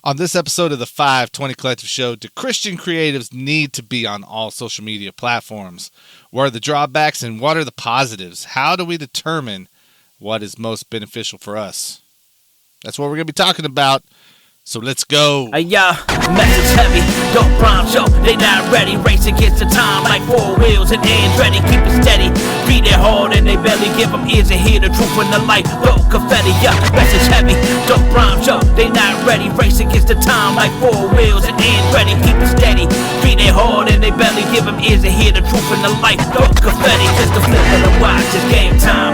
On this episode of the 520 Collective Show, do Christian creatives need to be on all social media platforms? What are the drawbacks and what are the positives? How do we determine what is most beneficial for us? That's what we're going to be talking about. So let's go. Message heavy, don't prime show, they not ready. Race against the time like 4 wheels and hands ready. Keep it steady, beat it hard and they barely give them ears to hear the truth in the light. Throw confetti, message heavy, don't prime show, they not ready. Race against the time like 4 wheels and hands ready. Keep it steady, beat it hard and they barely give them ears to hear the truth in the light. Throw confetti, just the flip of the watch, it's game time.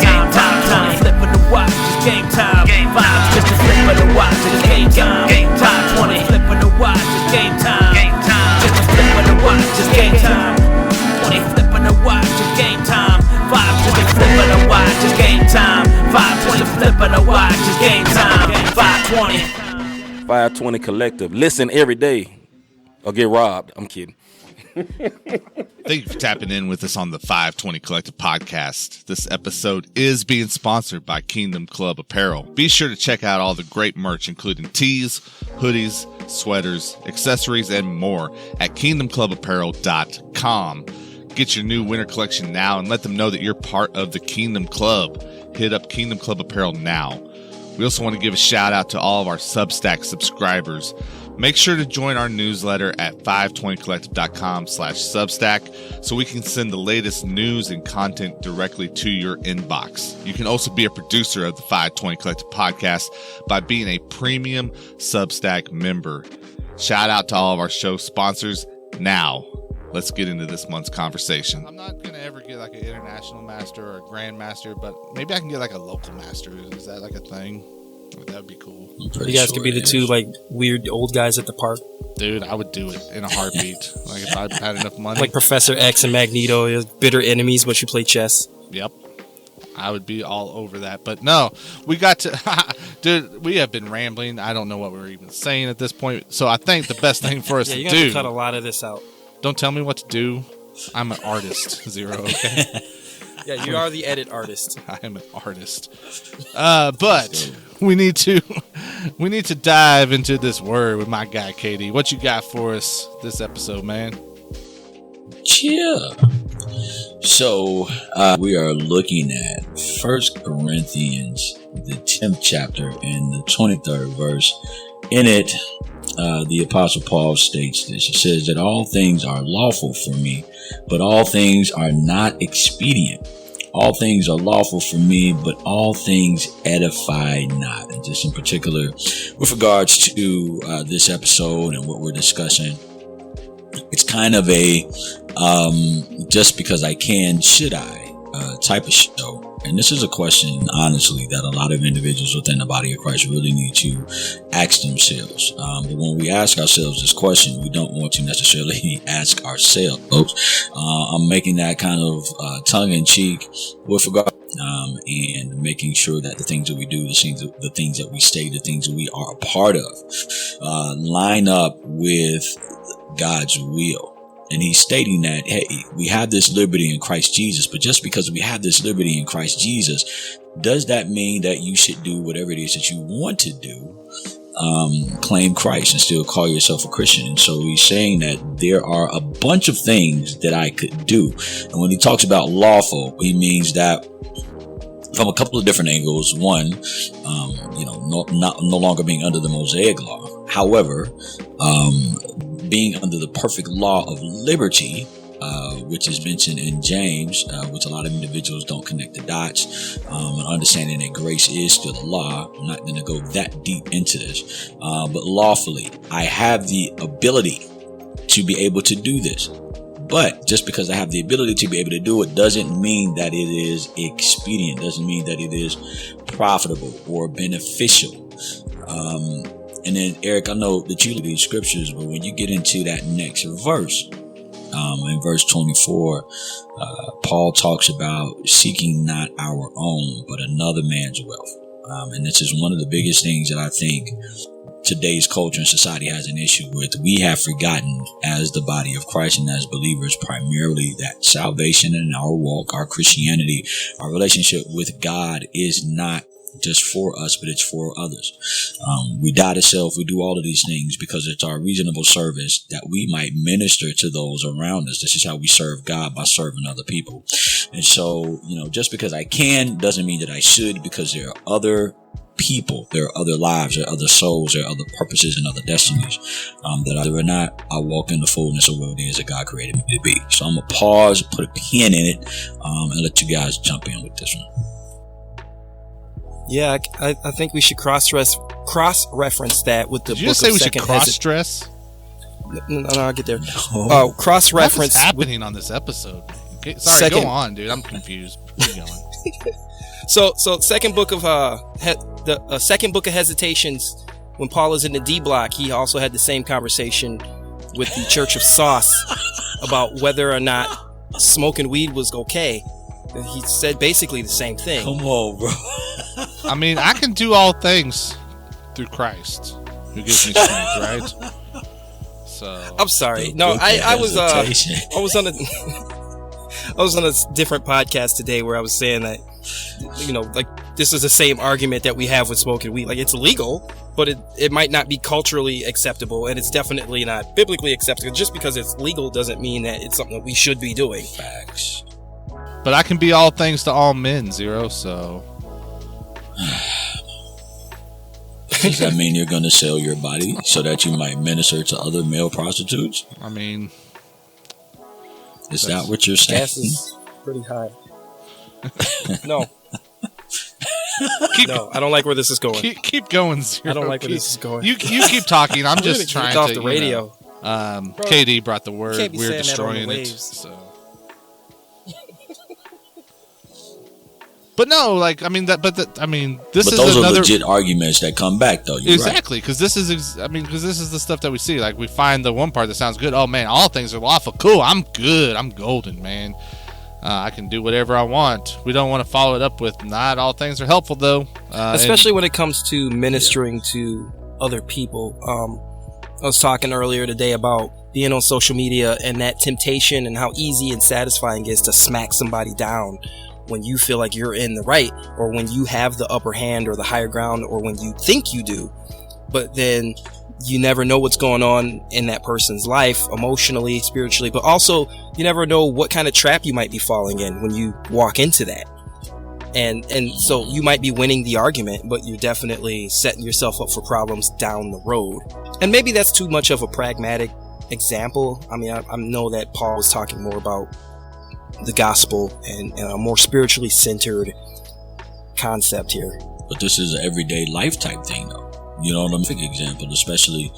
Flip of the watch, it's game time. Vibes, just the flip of the watch, it's game time. 520, flip of the watch, it's game time. Just a flip of the watch, it's game time. 20, flip of the watch, it's game time. 520, flip of the watch, it's game time. 520, flip of the watch, it's game time. 520. 520 Collective. Listen every day or get robbed. I'm kidding. Thank you for tapping in with us on the 520 Collective Podcast. This episode is being sponsored by Kingdom Club Apparel. Be sure to check out all the great merch, including tees, hoodies, sweaters, accessories, and more at kingdomclubapparel.com. Get your new winter collection now and let them know that you're part of the Kingdom Club. Hit up Kingdom Club Apparel now. We also want to give a shout out to all of our Substack subscribers. Make sure to join our newsletter at 520collective.com/Substack so we can send the latest news and content directly to your inbox. You can also be a producer of the 520 Collective Podcast by being a premium Substack member. Shout out to all of our show sponsors. Now, let's get into this month's conversation. I'm not going to ever get like an international master or a grand master, but maybe I can get like a local master. Is that like a thing? That would be cool. You guys could be the two like weird old guys at the park. Dude, I would do it in a heartbeat. Like if I had enough money. Like Professor X and Magneto, bitter enemies, but you play chess. Yep. I would be all over that. But no, we got to... Dude, we have been rambling. I don't know what we're even saying at this point. So I think the best thing for us to you do... got to cut a lot of this out. Don't tell me what to do. I'm an artist, Zero, okay? Yeah, you are the edit artist. I am an artist. But we need to dive into this word with my guy, Katie. What you got for us this episode, man? Yeah. So we are looking at 1 Corinthians, the 10th chapter and the 23rd verse. In it, the Apostle Paul states this. He says that all things are lawful for me, but all things are not expedient. All things are lawful for me, but all things edify not. And just in particular, with regards to this episode and what we're discussing, it's kind of a just because I can, should I type of show. And this is a question, honestly, that a lot of individuals within the body of Christ really need to ask themselves. But when we ask ourselves this question, we don't want to necessarily ask ourselves. I'm making that kind of tongue-in-cheek with regard and making sure that the things that we do, the things that we say, the things that we are a part of, line up with God's will. And he's stating that, hey, we have this liberty in Christ Jesus, but just because we have this liberty in Christ Jesus, does that mean that you should do whatever it is that you want to do, claim Christ and still call yourself a Christian? And so he's saying that there are a bunch of things that I could do. And when he talks about lawful, he means that from a couple of different angles. One, no longer being under the Mosaic law. However, being under the perfect law of liberty, which is mentioned in James, which a lot of individuals don't connect the dots, and understanding that grace is still a law. I'm not going to go that deep into this, but lawfully, I have the ability to be able to do this. But just because I have the ability to be able to do it doesn't mean that it is expedient, doesn't mean that it is profitable or beneficial. And then, Eric, I know that you read these scriptures, but when you get into that next verse, in verse 24, Paul talks about seeking not our own, but another man's wealth. And this is one of the biggest things that I think today's culture and society has an issue with. We have forgotten, as the body of Christ and as believers, primarily that salvation and our walk, our Christianity, our relationship with God is not just for us, but it's for others. We die to self. We do all of these things because it's our reasonable service that we might minister to those around us. This is how we serve God, by serving other people. And so, just because I can doesn't mean that I should, because there are other people, there are other lives, there are other souls, there are other purposes and other destinies that either or not I walk in the fullness of what it is that God created me to be. So I'm gonna pause, put a pin in it, and let you guys jump in with this one. Yeah, I think we should cross-reference that with the Did you book just say of we should Second cross-dress? No, I'll get there. No. Cross-reference. What's happening on this episode? Okay, sorry, Second- go on, dude. I'm confused. Keep going. So second book of the second book of Hesitations, when Paul is in the D block, he also had the same conversation with the Church of Sauce about whether or not smoking weed was okay. And he said basically the same thing. Come on, bro. I mean, I can do all things through Christ, who gives me strength, right? So I'm sorry. No, I was on a I was on a different podcast today where I was saying that, like, this is the same argument that we have with smoking weed. Like, it's legal, but it might not be culturally acceptable, and it's definitely not biblically acceptable. Just because it's legal doesn't mean that it's something that we should be doing. Facts. But I can be all things to all men, Zero, so... Does that mean you're going to sell your body so that you might minister to other male prostitutes? I mean... Is that what you're saying? Gas is pretty high. No. No, I don't like where this is going. Keep going, Zero. I don't like where this is going. You keep talking. I'm just trying to... off the radio. KD brought the word. can't be We're saying that on the destroying it. waves. So. But no, like, I mean, this But is those are another... legit arguments that come back, though. You're Exactly, because this is the stuff that we see. Like, we find the one part that sounds good. Oh man, all things are lawful. Cool, I'm good. I'm golden, man. I can do whatever I want. We don't want to follow it up with not all things are helpful, though. Especially when it comes to ministering to other people. I was talking earlier today about being on social media and that temptation and how easy and satisfying it is to smack somebody down when you feel like you're in the right, or when you have the upper hand or the higher ground, or when you think you do. But then you never know what's going on in that person's life, emotionally, spiritually, but also you never know what kind of trap you might be falling in when you walk into that. And so you might be winning the argument, but you're definitely setting yourself up for problems down the road. And maybe that's too much of a pragmatic example. I mean, I know that Paul was talking more about the gospel and a more spiritually centered concept here. But this is an everyday life type thing, though. You know what I'm saying? Example, especially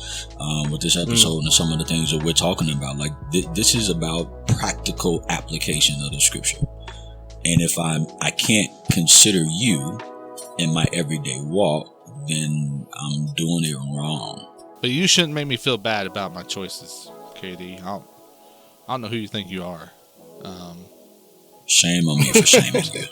with this episode and some of the things that we're talking about. Like, this is about practical application of the scripture. And if I can't consider you in my everyday walk, then I'm doing it wrong. But you shouldn't make me feel bad about my choices, KD. I don't know who you think you are. Shame on me for shaming you.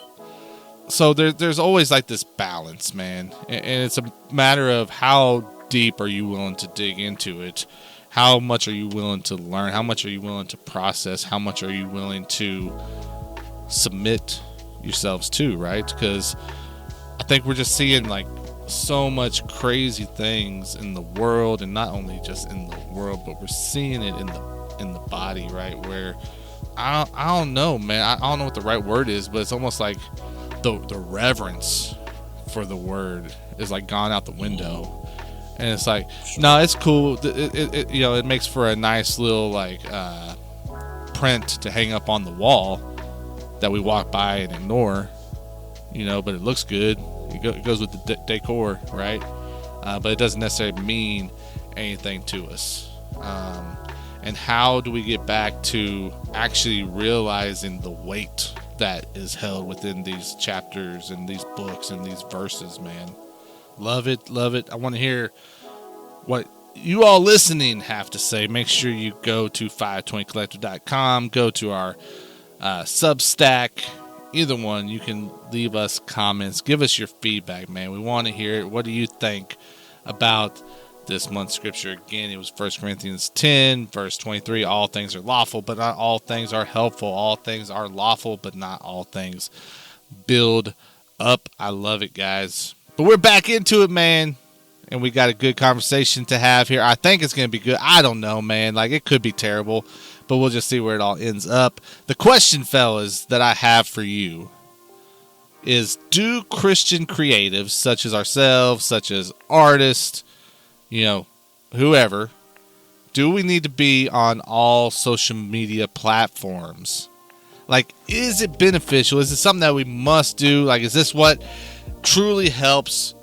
So there's always like this balance, man, and it's a matter of how deep are you willing to dig into it, how much are you willing to learn, how much are you willing to process, how much are you willing to submit yourselves to, right? Because I think we're just seeing like so much crazy things in the world, and not only just in the world, but we're seeing it in the body, right? Where I don't know, man. I don't know what the right word is, but it's almost like the reverence for the word is like gone out the window, and it's like, no, it's cool. It makes for a nice little like print to hang up on the wall that we walk by and ignore, but it looks good. It goes with the decor, right? But it doesn't necessarily mean anything to us. And how do we get back to actually realizing the weight that is held within these chapters and these books and these verses, man? Love it. I want to hear what you all listening have to say. Make sure you go to FiveTwentyCollective.com, go to our Substack, either one. You can leave us comments, give us your feedback, man. We want to hear it. What do you think about this month's scripture? Again, it was 1 Corinthians 10, verse 23. All things are lawful, but not all things are helpful. All things are lawful, but not all things build up. I love it, guys. But we're back into it, man. And we got a good conversation to have here. I think it's going to be good. I don't know, man. Like, it could be terrible, but we'll just see where it all ends up. The question, fellas, that I have for you is, do Christian creatives, such as ourselves, such as artists, whoever, do we need to be on all social media platforms? Like, is it beneficial? Is it something that we must do? Like, is this what truly helps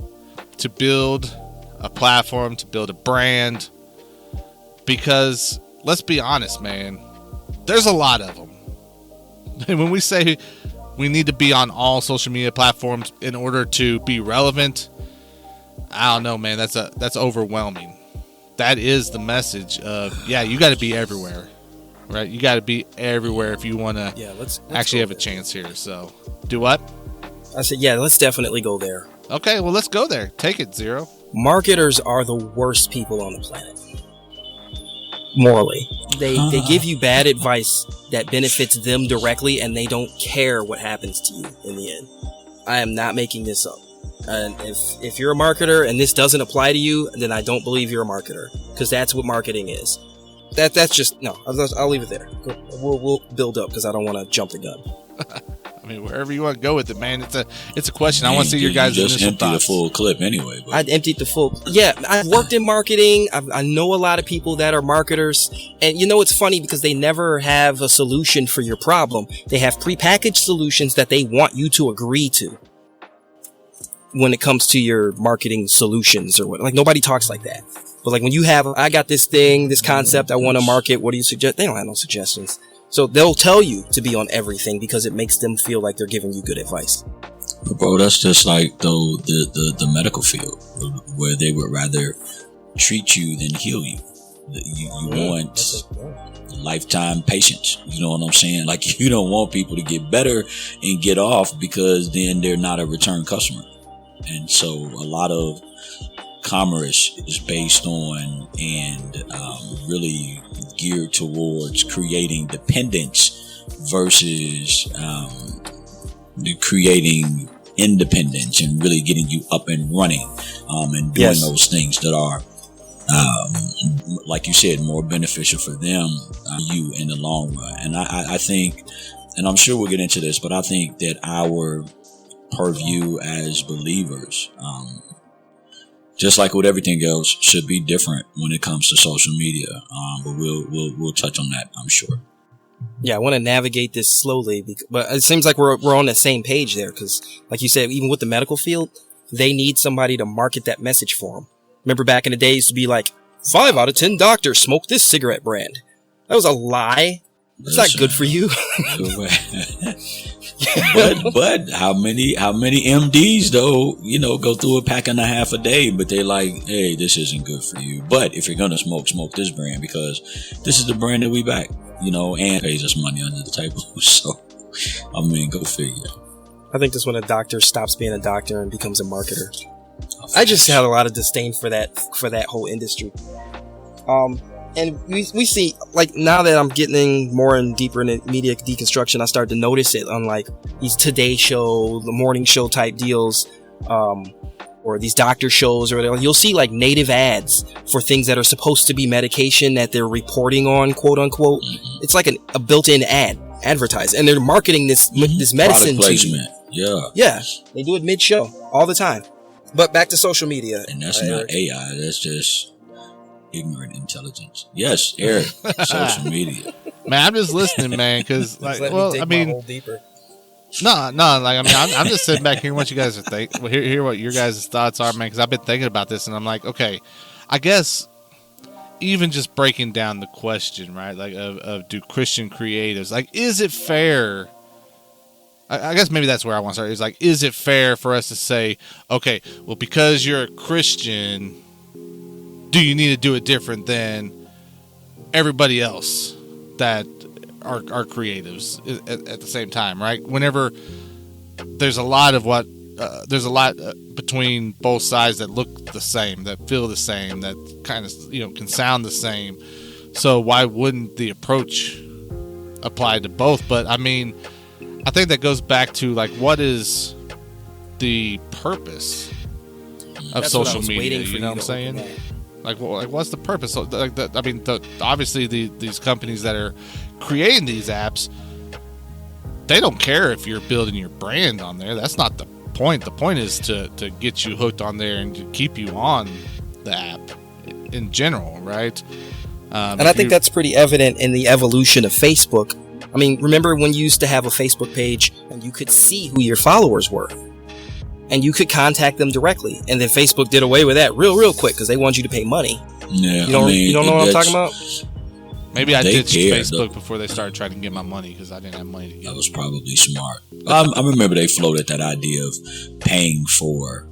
to build a platform, to build a brand? Because, let's be honest, man, there's a lot of them. And when we say we need to be on all social media platforms in order to be relevant, I don't know, man, that's overwhelming. That is the message of, you got to be everywhere, right? You got to be everywhere if you want to let's actually have a chance here. So, do what? I said, let's definitely go there. Okay, well, let's go there. Take it, Zero. Marketers are the worst people on the planet. Morally. They give you bad advice that benefits them directly, and they don't care what happens to you in the end. I am not making this up. And if you're a marketer and this doesn't apply to you, then I don't believe you're a marketer, because that's what marketing is. That's just no. I'll leave it there. We'll build up because I don't want to jump the gun. I mean, wherever you want to go with it, man. It's a question. I want to see your guys' initial thoughts. You just emptied the full clip anyway. But. I emptied the full. Yeah, I've worked in marketing. I know a lot of people that are marketers, and it's funny because they never have a solution for your problem. They have prepackaged solutions that they want you to agree to. When it comes to your marketing solutions or what, like, nobody talks like that. But like when you have, I got this thing, this concept I want to market, what do you suggest? They don't have no suggestions. So they'll tell you to be on everything because it makes them feel like they're giving you good advice. Bro, that's just like the medical field where they would rather treat you than heal you. You want lifetime patience. You know what I'm saying? Like, you don't want people to get better and get off because then they're not a return customer. And so a lot of commerce is based on and really geared towards creating dependence versus creating independence and really getting you up and running and doing those things that are like you said, more beneficial for them, you in the long run. And I think, and I'm sure we'll get into this, but I think that our purview as believers, just like with everything else, should be different when it comes to social media. But we'll touch on that, I'm sure. Yeah, I want to navigate this slowly, but it seems like we're on the same page there because, like you said, even with the medical field, they need somebody to market that message for them. Remember back in the day, it used to be like 5 out of 10 doctors smoke this cigarette brand. That was a lie. It's not good for you. but how many MDs though, go through a pack and a half a day, but they like, hey, this isn't good for you. But if you're gonna smoke this brand because this is the brand that we back, and pays us money under the table. So, I mean, go figure. I think that's when a doctor stops being a doctor and becomes a marketer. I just had a lot of disdain for that whole industry. And we see, like, now that I'm getting more and deeper into media deconstruction, I start to notice it on like these Today Show, the morning show type deals, or these doctor shows or whatever. You'll see like native ads for things that are supposed to be medication that they're reporting on, quote unquote. It's like a built-in advertise, and they're marketing this medicine product placement. Yeah, they do it mid-show all the time. But back to social media, and that's not AI. That's just ignorant intelligence. Yes, Eric. Social media. Man, I'm just listening, man, because like, well, I mean, no, like, I mean, I'm just sitting back hearing what you guys are thinking. Hear what your guys' thoughts are, man, because I've been thinking about this, and I'm like, okay, I guess even just breaking down the question, right, like of do Christian creatives, like, is it fair? I guess maybe that's where I want to start. Is like, is it fair for us to say, okay, well, because you're a Christian, do you need to do it different than everybody else that are creatives at the same time, right? Whenever there's a lot of between both sides that look the same, that feel the same, that kind of, can sound the same. So why wouldn't the approach apply to both? But I mean, I think that goes back to like, what is the purpose That's social what I was media. waiting for You know what I'm to saying? open that. Like, what's the purpose? So, I mean, obviously these companies that are creating these apps, they don't care if you're building your brand on there. That's not the point. The point is to get you hooked on there and to keep you on the app in general, right? And I think that's pretty evident in the evolution of Facebook. I mean, remember when you used to have a Facebook page and you could see who your followers were, and you could contact them directly, and then Facebook did away with that real quick because they want you to pay money. Yeah, you don't know what I'm talking about? Maybe I ditched Facebook though. before they started trying to get my money because I didn't have money to get. That was probably smart. I remember they floated that idea of paying for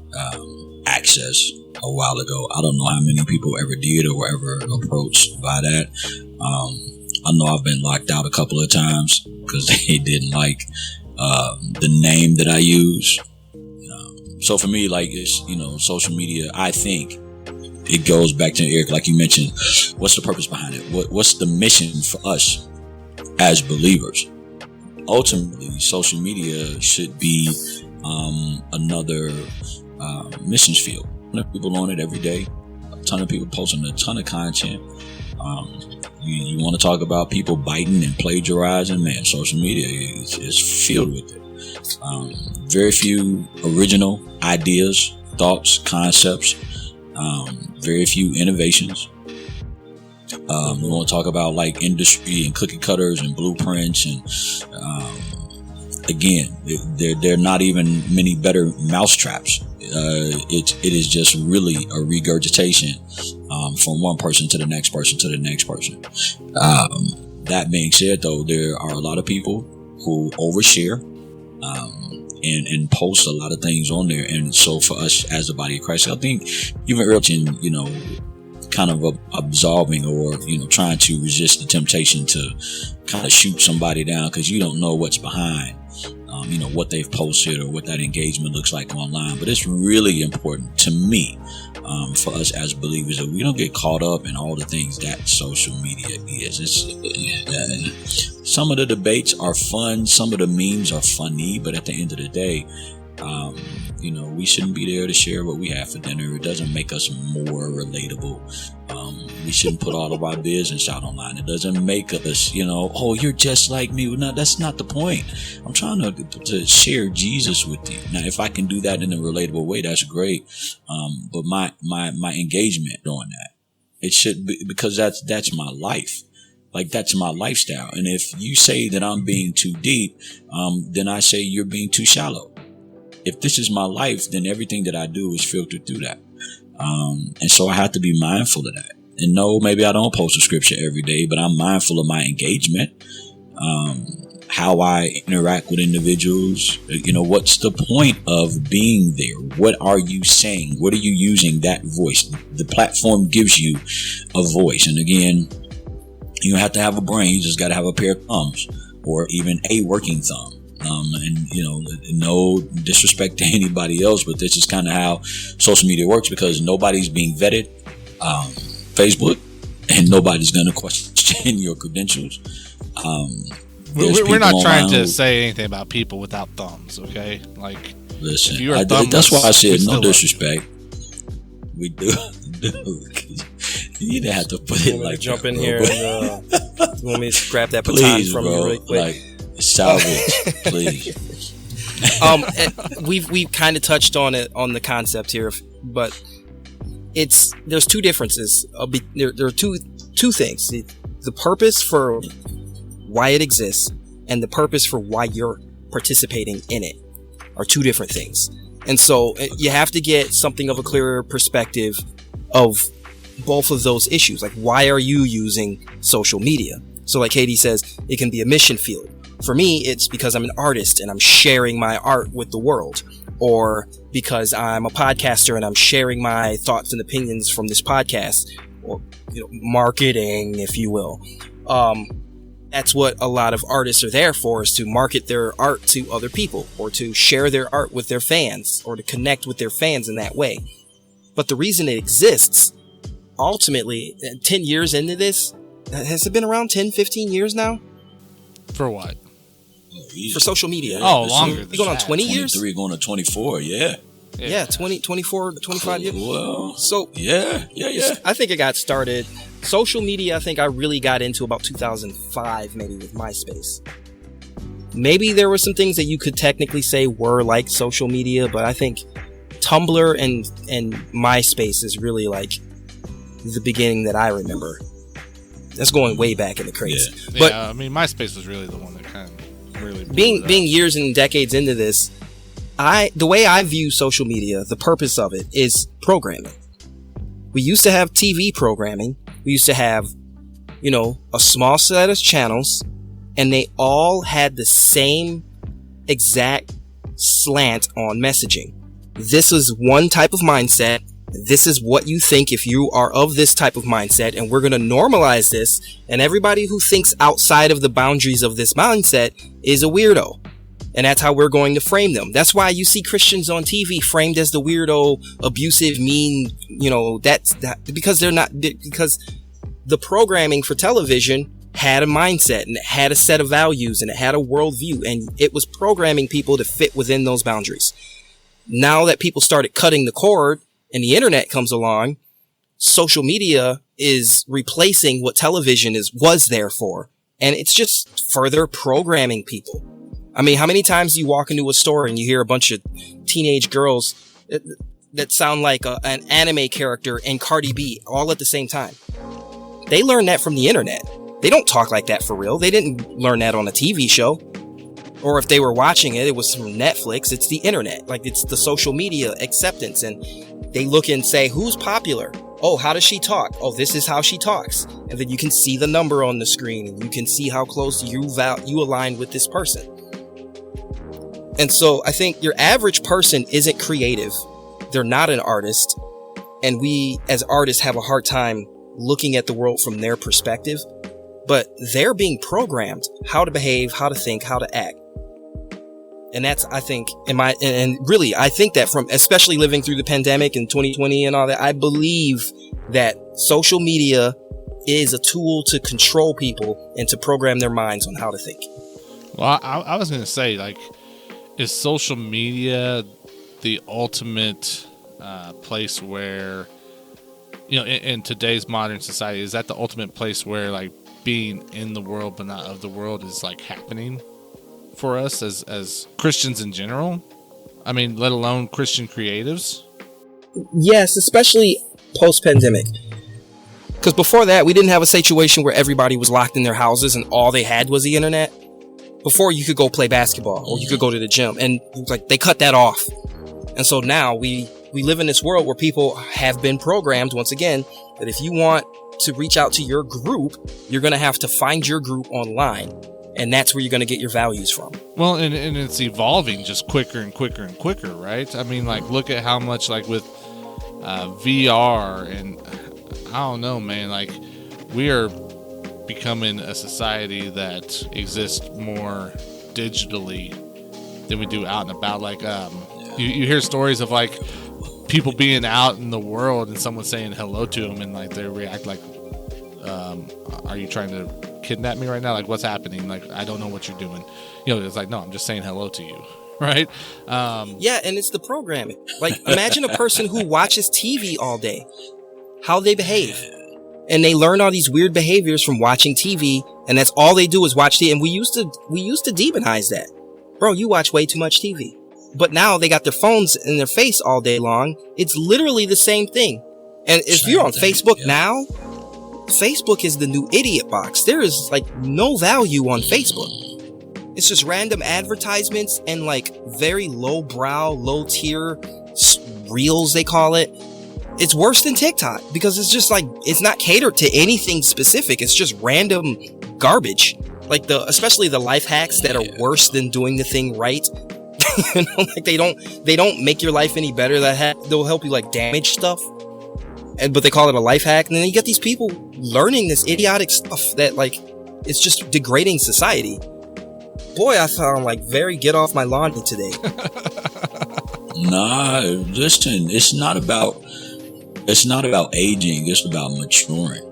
access a while ago. I don't know how many people ever did or were ever approached by that. I know I've been locked out a couple of times because they didn't like the name that I use. So for me, like, it's, social media, I think it goes back to Eric, like you mentioned, what's the purpose behind it? What's the mission for us as believers? Ultimately, social media should be another missions field. People on it every day. A ton of people posting a ton of content. You want to talk about people biting and plagiarizing? Man, social media is filled with it. Very few original ideas, thoughts, concepts. Very few innovations. We want to talk about like industry and cookie cutters and blueprints, and again, there are not even many better mousetraps. It is just really a regurgitation from one person to the next person to the next person. That being said, though, there are a lot of people who overshare and post a lot of things on there. And so for us as the body of Christ, I think even urging, kind of absolving or, trying to resist the temptation to kind of shoot somebody down because you don't know what's behind, what they've posted or what that engagement looks like online. But it's really important to me for us as believers that we don't get caught up in all the things that social media is. Some of the debates are fun. Some of the memes are funny. But at the end of the day, we shouldn't be there to share what we have for dinner. It doesn't make us more relatable. We shouldn't put all of our business out online. It doesn't make us, oh, you're just like me. No, that's not the point. I'm trying to share Jesus with you. Now, if I can do that in a relatable way, that's great. But my engagement doing that, it should be, because that's my life. Like, that's my lifestyle. And if you say that I'm being too deep, then I say you're being too shallow. If this is my life, then everything that I do is filtered through that. And so I have to be mindful of that. And no, maybe I don't post a scripture every day, but I'm mindful of my engagement, how I interact with individuals. What's the point of being there? What are you saying? What are you using that voice? The platform gives you a voice. And again, you don't have to have a brain. You just got to have a pair of thumbs or even a working thumb. No disrespect to anybody else, but this is kind of how social media works because nobody's being vetted, Facebook, and nobody's going to question your credentials. We're not trying to say anything about people without thumbs, okay? Like, listen, if you are that's why I said no disrespect. We do. You didn't have to put it like jump in bro. here and you want me to grab that baton Please, from bro. you really quick? Like, salvage, please. We've kind of touched on it on the concept here, but there's two differences. There are two things: the purpose for why it exists and the purpose for why you're participating in it are two different things. And so you have to get something of a clearer perspective of both of those issues. Like, why are you using social media? So like Katie says, it can be a mission field. For me, it's because I'm an artist and I'm sharing my art with the world, or because I'm a podcaster and I'm sharing my thoughts and opinions from this podcast, or marketing, if you will. That's what a lot of artists are there for, is to market their art to other people, or to share their art with their fans, or to connect with their fans in that way. But the reason it exists, ultimately, 10 years into this, has it been around 10, 15 years now? For what? For social media. Oh, longer. You going on 20 years? 23 going to 24, yeah. Yeah, 20, 24, 25 years. Well, So yeah. I think it got started. Social media, I think I really got into about 2005, maybe with MySpace. Maybe there were some things that you could technically say were like social media, but I think Tumblr and MySpace is really like the beginning that I remember. That's going way back in the crates. Yeah. But I mean, MySpace was really the one that kind of really being years and decades into this, the way I view social media, the purpose of it is programming. We used to have TV programming. We used to have, a small set of channels, and they all had the same exact slant on messaging. This is one type of mindset. This is what you think if you are of this type of mindset, and we're going to normalize this, and everybody who thinks outside of the boundaries of this mindset is a weirdo. And that's how we're going to frame them. That's why you see Christians on TV framed as the weirdo, abusive, mean, because they're not, because the programming for television had a mindset and it had a set of values and it had a worldview, and it was programming people to fit within those boundaries. Now that people started cutting the cord and the internet comes along, social media is replacing what television was there for. And it's just further programming people. I mean, how many times do you walk into a store and you hear a bunch of teenage girls that sound like an anime character and Cardi B all at the same time? They learned that from the internet. They don't talk like that for real. They didn't learn that on a TV show. Or if they were watching it, it was from Netflix. It's the internet. Like, it's the social media acceptance. And they look and say, who's popular? Oh, how does she talk? Oh, this is how she talks. And then you can see the number on the screen and you can see how close you align with this person. And so I think your average person isn't creative. They're not an artist. And we as artists have a hard time looking at the world from their perspective. But they're being programmed how to behave, how to think, how to act. And that's, I think, and really, I think that from, especially living through the pandemic in 2020 and all that, I believe that social media is a tool to control people and to program their minds on how to think. Well, I was going to say, like, is social media the ultimate place where, in today's modern society, is that the ultimate place where, like, being in the world but not of the world is, like, happening for us as Christians in general? I mean, let alone Christian creatives? Yes, especially post-pandemic. Because before that, we didn't have a situation where everybody was locked in their houses and all they had was the internet. Before, you could go play basketball or you could go to the gym, and like they cut that off. And so now we live in this world where people have been programmed, once again, that if you want to reach out to your group, you're going to have to find your group online. And that's where you're going to get your values from. Well, and it's evolving just quicker and quicker and quicker, right? I mean, like, look at how much, like, with VR and, I don't know, man, like, we are becoming a society that exists more digitally than we do out and about. Like, you hear stories of, like, people being out in the world and someone saying hello to them and, like, they react like, are you trying to kidnap me right now? Like, what's happening? Like, I don't know what you're doing. It's like, no, I'm just saying hello to you. Right? Yeah, and it's the programming. Like, imagine a person who watches TV all day, how they behave. And they learn all these weird behaviors from watching TV, and that's all they do is watch TV. And we used to demonize that. Bro, you watch way too much TV. But now they got their phones in their face all day long. It's literally the same thing. And if you're on Facebook now, Facebook is the new idiot box. There is like no value on Facebook. It's just random advertisements and like very low brow, low tier reels, they call it. It's worse than TikTok because it's just like, it's not catered to anything specific. It's just random garbage. Like especially the life hacks that are worse than doing the thing right. Like they don't make your life any better. They'll help you like damage stuff. But they call it a life hack. And then you get these people learning this idiotic stuff that like, it's just degrading society. Boy, I found like very get off my lawn today. Nah, listen, it's not about aging, it's about maturing,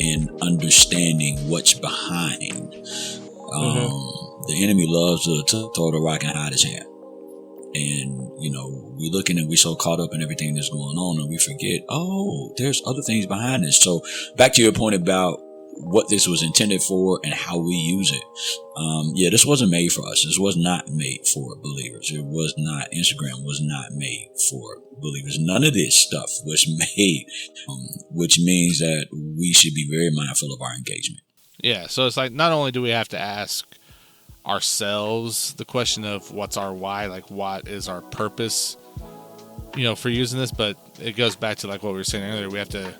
and understanding what's behind. The enemy loves to throw the rock and hide his hand. And, we looking and we so caught up in everything that's going on, and we forget, there's other things behind this. So back to your point about what this was intended for and how we use it. This wasn't made for us. This was not made for believers. Instagram was not made for believers. None of this stuff was made, which means that we should be very mindful of our engagement. Yeah. So it's like, not only do we have to ask ourselves the question of what's our why, like what is our purpose, for using this, but it goes back to like what we were saying earlier. We have to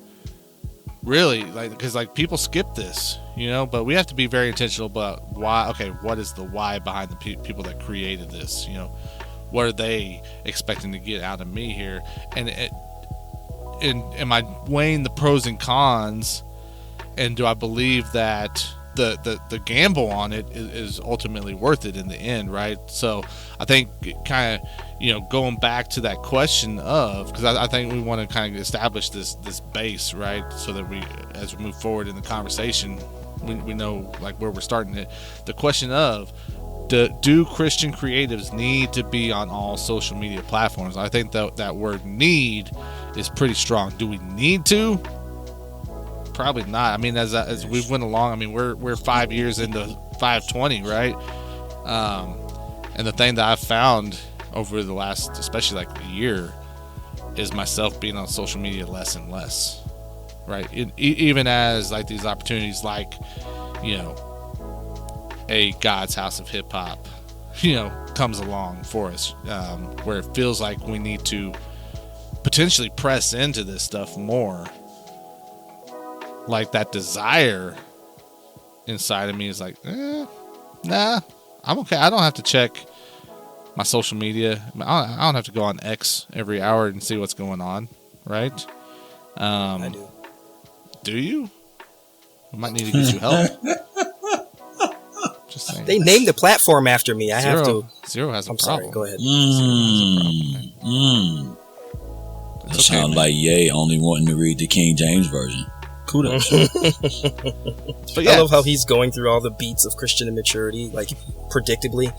really, because people skip this, but we have to be very intentional about why. Okay, what is the why behind the people that created this? What are they expecting to get out of me here? And am I weighing the pros and cons? And do I believe that the gamble on it is ultimately worth it in the end, right? So I think kind of, going back to that question of, because I think we want to kind of establish this base, right? So that as we move forward in the conversation, we know like where we're starting it. The question of, do Christian creatives need to be on all social media platforms? I think that word need is pretty strong. Do we need to? Probably not. I mean, as we went along, I mean, we're 5 years into FiveTwenty, right? And the thing that I've found over the last, especially like a year, is myself being on social media less and less, right? Even as like these opportunities, like, a God's House of Hip Hop, comes along for us, where it feels like we need to potentially press into this stuff more. Like that desire inside of me is like, nah, I'm okay. I don't have to check my social media. I don't have to go on X every hour and see what's going on, right? I do. Do you? I might need to get you help. Just saying. They named the platform after me. I have to. Zero has a I'm problem. sorry. Go ahead. That sounds like Ye only wanting to read the King James version. Kudos. But yeah. I love how he's going through all the beats of Christian immaturity, like predictably.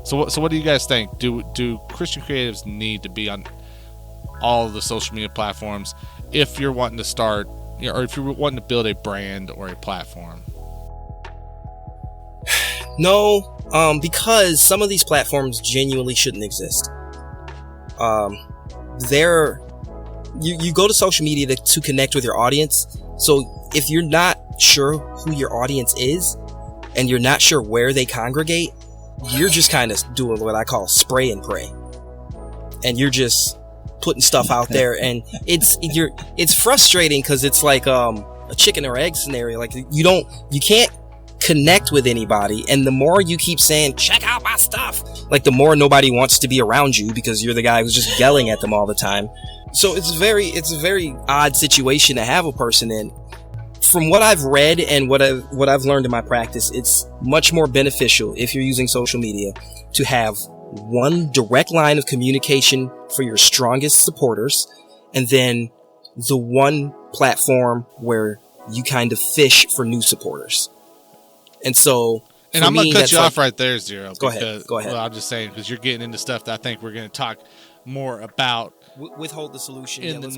So what do you guys think? Do Christian creatives need to be on all of the social media platforms if you're wanting to start, or if you're wanting to build a brand or a platform? No, because some of these platforms genuinely shouldn't exist. You go to social media to connect with your audience. So if you're not sure who your audience is and you're not sure where they congregate, you're just kind of doing what I call spray and pray. And you're just putting stuff out there, and it's frustrating because it's like a chicken or egg scenario. Like you can't connect with anybody, and the more you keep saying check out my stuff, like the more nobody wants to be around you because you're the guy who's just yelling at them all the time. So it's a very odd situation to have a person in. From what I've read and what I've learned in my practice, it's much more beneficial if you're using social media to have one direct line of communication for your strongest supporters, and then the one platform where you kind of fish for new supporters. And so, and I'm going to cut you off right there, Zero. Go ahead. Well, I'm just saying, because you're getting into stuff that I think we're going to talk more about. Withhold the solution in the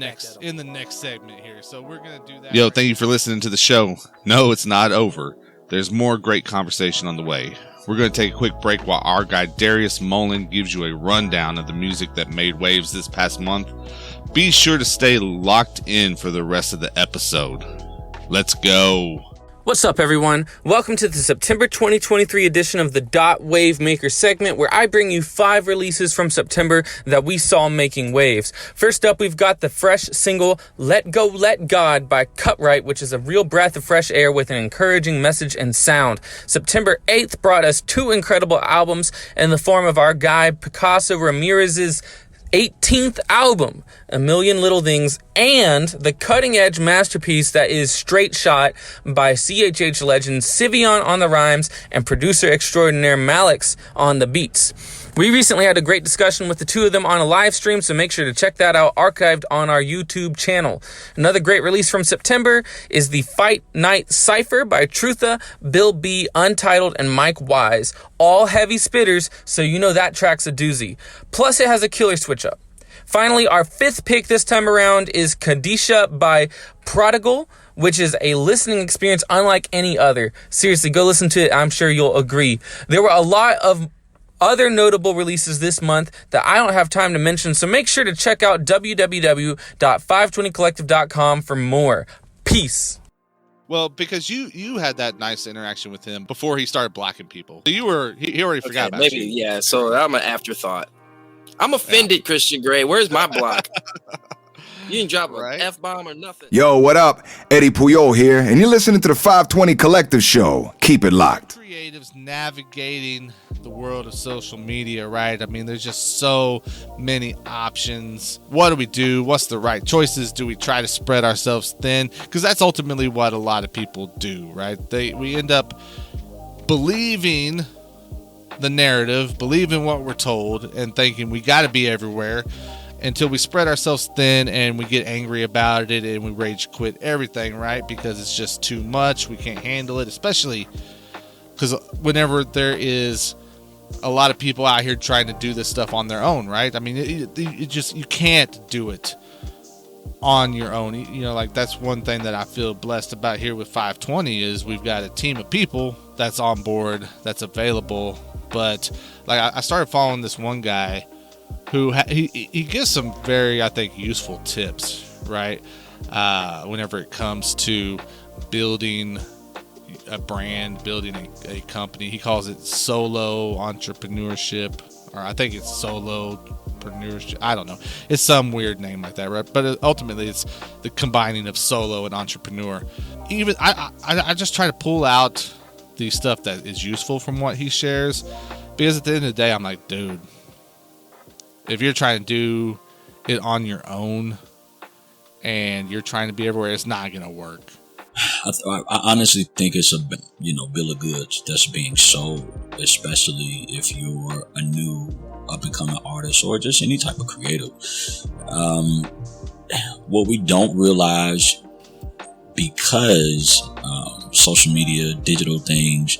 next segment here. So we're going to do that. Yo, right. Thank you for listening to the show. No, it's not over. There's more great conversation on the way. We're going to take a quick break while our guy Darius Mullen gives you a rundown of the music that made waves this past month. Be sure to stay locked in for the rest of the episode. Let's go. What's up, everyone? Welcome to the September 2023 edition of the Dot Wave Maker segment, where I bring you 5 releases from September that we saw making waves. First up, we've got the fresh single Let Go, Let God by Cutright, which is a real breath of fresh air with an encouraging message and sound. September 8th brought us 2 incredible albums in the form of our guy Pacaso Ramirez's 18th album, A Million Little Things, and the cutting-edge masterpiece that is Straight Shot by CHH legend Sivion on the rhymes and producer extraordinaire Malix on the beats. We recently had a great discussion with the two of them on a live stream, so make sure to check that out, archived on our YouTube channel. Another great release from September is the Fight Night Cypher by Trutha, Bill B, Untitled, and Mike Wise. All heavy spitters, so you know that track's a doozy. Plus, it has a killer switch up. Finally, our fifth pick this time around is Kadisha by Prodigal, which is a listening experience unlike any other. Seriously, go listen to it. I'm sure you'll agree. There were a lot of other notable releases this month that I don't have time to mention, so make sure to check out www.FiveTwentyCollective.com for more. Peace. Well, because you had that nice interaction with him before he started blocking people. He already forgot about you. Yeah, so I'm an afterthought. I'm offended, Christian Gray. Where's my block? You didn't drop an F-bomb or nothing. Yo, what up? Eddie Puyol here, and you're listening to the 520 Collective Show. Keep it locked. Creatives navigating the world of social media, right? I mean, there's just so many options. What do we do? What's the right choices? Do we try to spread ourselves thin? Because that's ultimately what a lot of people do, right? We end up believing the narrative, believing what we're told, and thinking we got to be everywhere until we spread ourselves thin and we get angry about it and we rage quit everything, right? Because it's just too much. We can't handle it, especially because whenever there is a lot of people out here trying to do this stuff on their own, right? I mean, you can't do it on your own. You know, like that's one thing that I feel blessed about here with 520 is we've got a team of people that's on board, that's available. But like I started following this one guy who he gives some very, I think, useful tips, right? Whenever it comes to building a brand, building a company. He calls it solo entrepreneurship, or I think it's solopreneurship. I don't know. It's some weird name like that, right? But ultimately, it's the combining of solo and entrepreneur. Even I just try to pull out the stuff that is useful from what he shares, because at the end of the day, I'm like, dude, if you're trying to do it on your own and you're trying to be everywhere, it's not going to work. I honestly think it's a bill of goods that's being sold, especially if you're a new up-and-coming artist or just any type of creative. What we don't realize, because social media, digital things,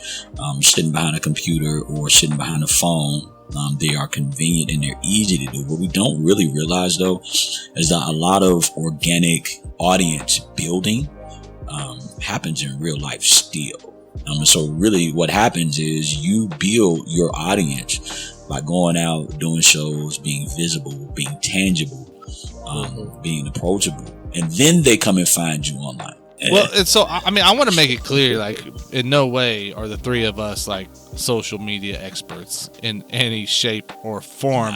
sitting behind a computer or sitting behind a phone, they are convenient and they're easy to do. What we don't really realize, though, is that a lot of organic audience building happens in real life still. So really what happens is you build your audience by going out, doing shows, being visible, being tangible, being approachable, and then they come and find you online. Well, and so, I mean, I want to make it clear, like, in no way are the three of us, like, social media experts in any shape or form.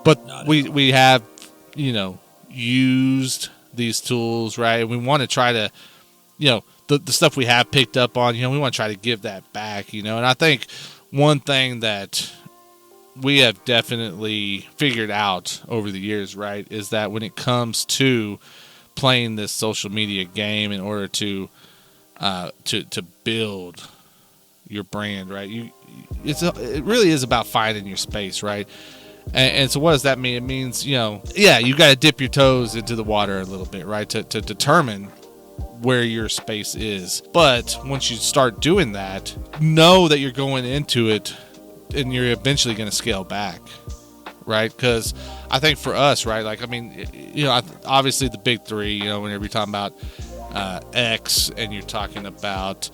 But we have, used these tools, right? We want to try to, the stuff we have picked up on, we want to try to give that back, And I think one thing that we have definitely figured out over the years, right, is that when it comes to playing this social media game in order to build your brand, right? It really is about finding your space, right? And so what does that mean? It means, you got to dip your toes into the water a little bit, right? To determine where your space is. But once you start doing that, know that you're going into it and you're eventually going to scale back. Right, because I think for us, right, like, I mean, obviously the big three, whenever you're talking about X and you're talking about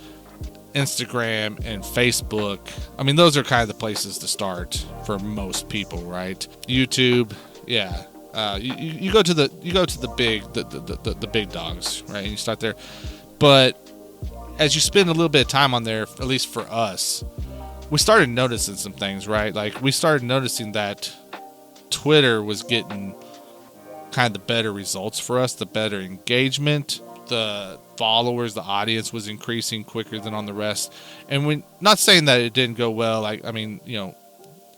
Instagram and Facebook, I mean, those are kind of the places to start for most people, right? YouTube, yeah, you go to the big dogs, right, and you start there. But as you spend a little bit of time on there, at least for us, we started noticing some things, right? Like, we started noticing that Twitter was getting kind of the better results for us, the better engagement, the followers, the audience was increasing quicker than on the rest. And we're not saying that it didn't go well. Like, I mean,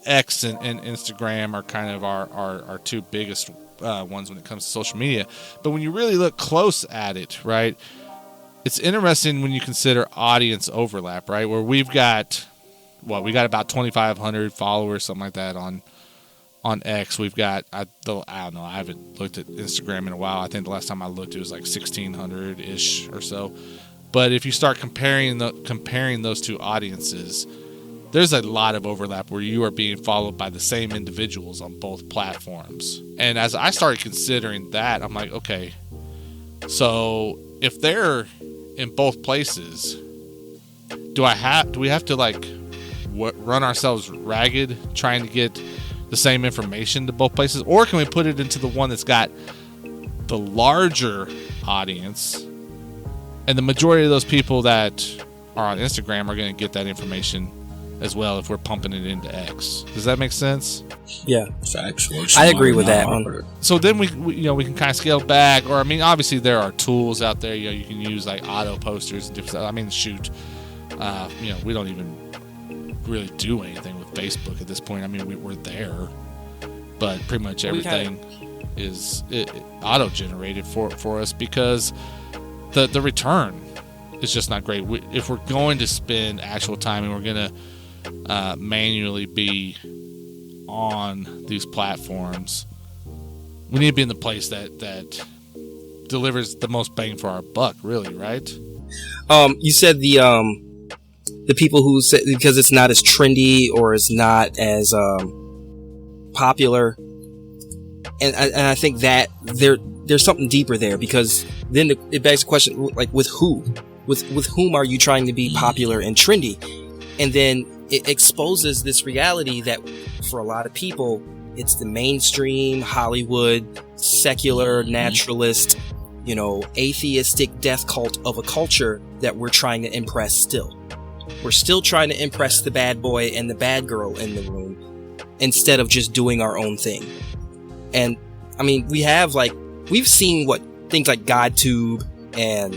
X and Instagram are kind of our two biggest ones when it comes to social media. But when you really look close at it, right, it's interesting when you consider audience overlap, right, where we've got we got about 2,500 followers, something like that on X. We've got, I don't know, I haven't looked at Instagram in a while. I think the last time I looked, it was like 1,600-ish or so. But if you start comparing those two audiences, there's a lot of overlap where you are being followed by the same individuals on both platforms. And as I started considering that, I'm like, okay, so if they're in both places, do we have to like run ourselves ragged trying to get the same information to both places, or can we put it into the one that's got the larger audience, and the majority of those people that are on Instagram are going to get that information as well if we're pumping it into X? Does that make sense? Yeah, factual. I agree with that one. So then we can kind of scale back, or I mean, obviously there are tools out there. You can use like auto posters and different stuff. I mean, shoot, we don't even really do anything with Facebook at this point. I mean, we're there, but pretty much everything is auto generated for us because the return is just not great. If we're going to spend actual time and we're going to manually be on these platforms, we need to be in the place that delivers the most bang for our buck, really, right? You said the people who said because it's not as trendy or it's not as popular, and I think that there's something deeper there, because then it begs the question, like, with who? With whom are you trying to be popular and trendy? And then it exposes this reality that for a lot of people, it's the mainstream Hollywood, secular, naturalist, atheistic death cult of a culture that we're trying to impress still. We're still trying to impress the bad boy and the bad girl in the room instead of just doing our own thing. And I mean, we've seen things like GodTube and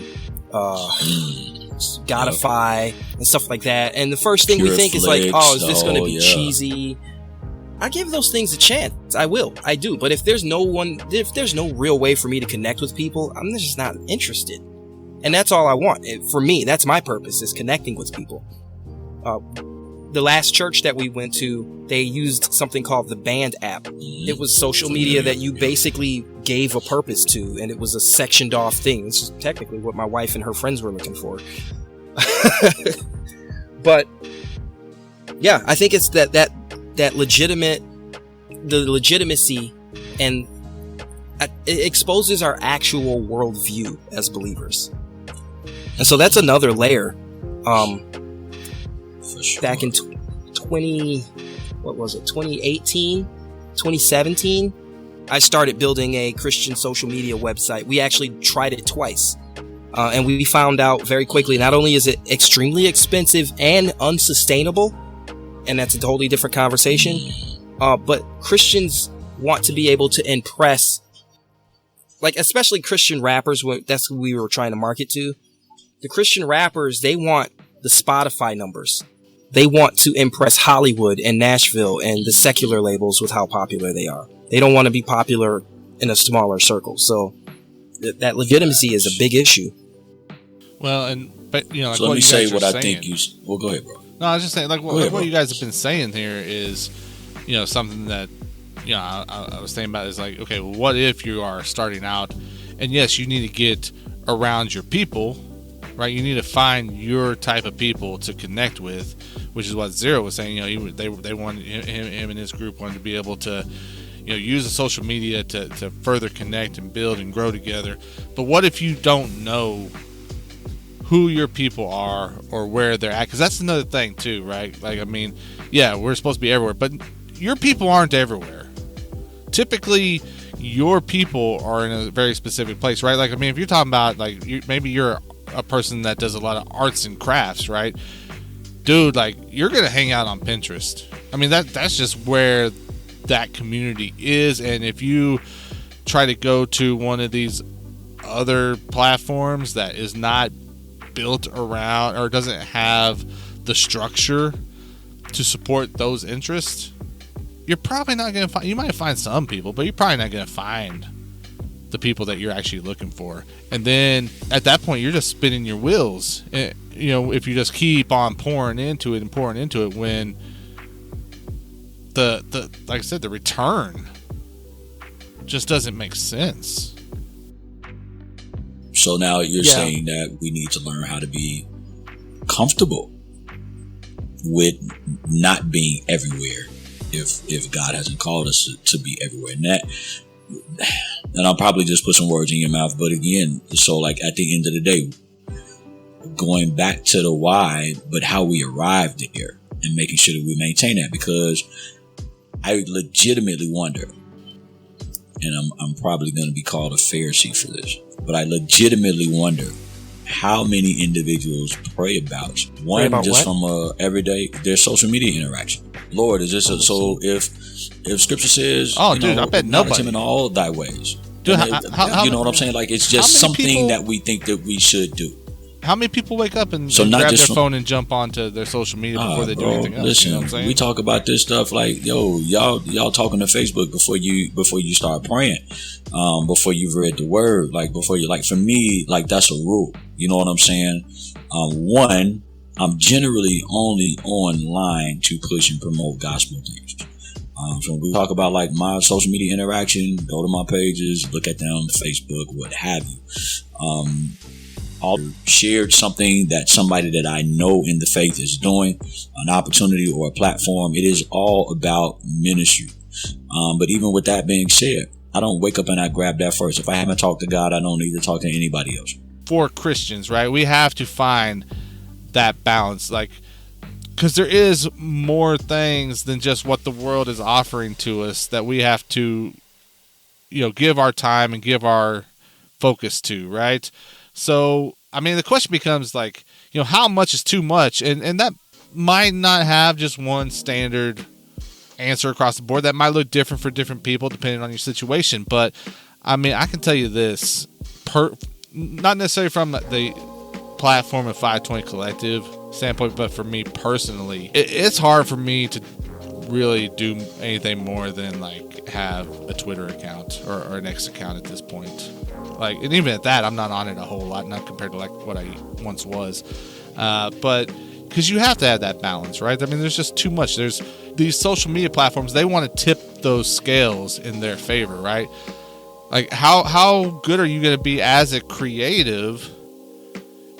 Godify and stuff like that, and the first thing we think is like, oh, is this going to be cheesy? I give those things a chance. I do. But if there's no real way for me to connect with people, I'm just not interested. And that's all I want. For me, that's my purpose, is connecting with people. The last church that we went to, they used something called the Band app. It was social media that you basically gave a purpose to, and it was a sectioned off thing. This is technically what my wife and her friends were looking for. But yeah, I think it's that legitimacy, and it exposes our actual worldview as believers. And so that's another layer. Sure. Back in 2017, I started building a Christian social media website. We actually tried it twice. And we found out very quickly, not only is it extremely expensive and unsustainable, and that's a totally different conversation, but Christians want to be able to impress, like, especially Christian rappers. That's who we were trying to market to. The Christian rappers, they want the Spotify numbers. They want to impress Hollywood and Nashville and the secular labels with how popular they are. They don't want to be popular in a smaller circle. So that legitimacy is a big issue. Well, but like, so let me say what I think you. Well, go ahead, bro. No, I was just saying, what you guys have been saying here is, something that, I was thinking about is like, okay, well, what if you are starting out, and yes, you need to get around your people, right? You need to find your type of people to connect with, which is what Zero was saying. They wanted him and his group wanted to be able to, use the social media to further connect and build and grow together. But what if you don't know who your people are or where they're at? Because that's another thing too, right? Like, I mean, yeah, we're supposed to be everywhere, but your people aren't everywhere. Typically, your people are in a very specific place, right? Like, I mean, if you're talking about, like, maybe you're a person that does a lot of arts and crafts, right? Dude, like, you're gonna hang out on Pinterest. I mean, that's just where that community is. And if you try to go to one of these other platforms that is not built around or doesn't have the structure to support those interests, you're probably not gonna find. You might find some people, but you're probably not gonna find the people that you're actually looking for. And then at that point, you're just spinning your wheels if you just keep on pouring into it, when the like I said, the return just doesn't make sense. So now you're saying that we need to learn how to be comfortable with not being everywhere if God hasn't called us to be everywhere. And I'll probably just put some words in your mouth, but again, so like at the end of the day, going back to the why, but how we arrived there and making sure that we maintain that, because I legitimately wonder, and I'm probably going to be called a Pharisee for this, but I legitimately wonder how many individuals pray about from everyday their social media interaction. Lord, is this so? If Scripture says, I bet nobody him in all thy ways. Dude, you know what I'm saying? Like, it's just something that we think that we should do. How many people wake up and grab their phone and jump onto their social media before they do anything else? Listen, you know what I'm saying? We talk about this stuff like, y'all talking to Facebook before you start praying, before you've read the word, like before you, like, for me, like, that's a rule. You know what I'm saying? One, I'm generally only online to push and promote gospel things. So when we talk about like my social media interaction, go to my pages, look at them, Facebook, what have you. I'll shared something that somebody that I know in the faith is doing, an opportunity or a platform. It is all about ministry. But even with that being said, I don't wake up and I grab that first. If I haven't talked to God, I don't need to talk to anybody else. For Christians, right? We have to find that balance, like, because there is more things than just what the world is offering to us that we have to, give our time and give our focus to, right? So, I mean, the question becomes like, how much is too much? And that might not have just one standard answer across the board. That might look different for different people depending on your situation. But, I mean, I can tell you this, not necessarily from the platform of FiveTwenty Collective standpoint, but for me personally, it's hard for me to really do anything more than like have a Twitter account or an X account at this point. Like, and even at that, I'm not on it a whole lot, not compared to like what I once was. But because you have to have that balance, right? I mean, there's just too much. There's these social media platforms, they want to tip those scales in their favor, right? Like, how good are you going to be as a creative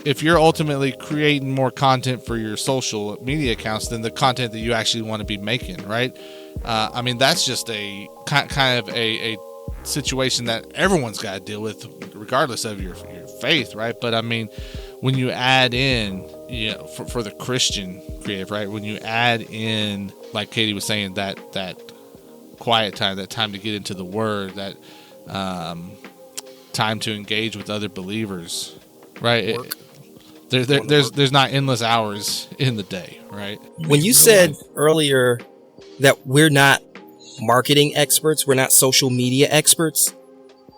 if you're ultimately creating more content for your social media accounts than the content that you actually want to be making, right? I mean, that's just a kind of a situation that everyone's got to deal with regardless of your faith, right? But I mean, when you add in, for the Christian creative, right? When you add in, like Katie was saying, that quiet time, that time to get into the word, that time to engage with other believers, right? There's not endless hours in the day, right? When you said earlier that we're not marketing experts, we're not social media experts,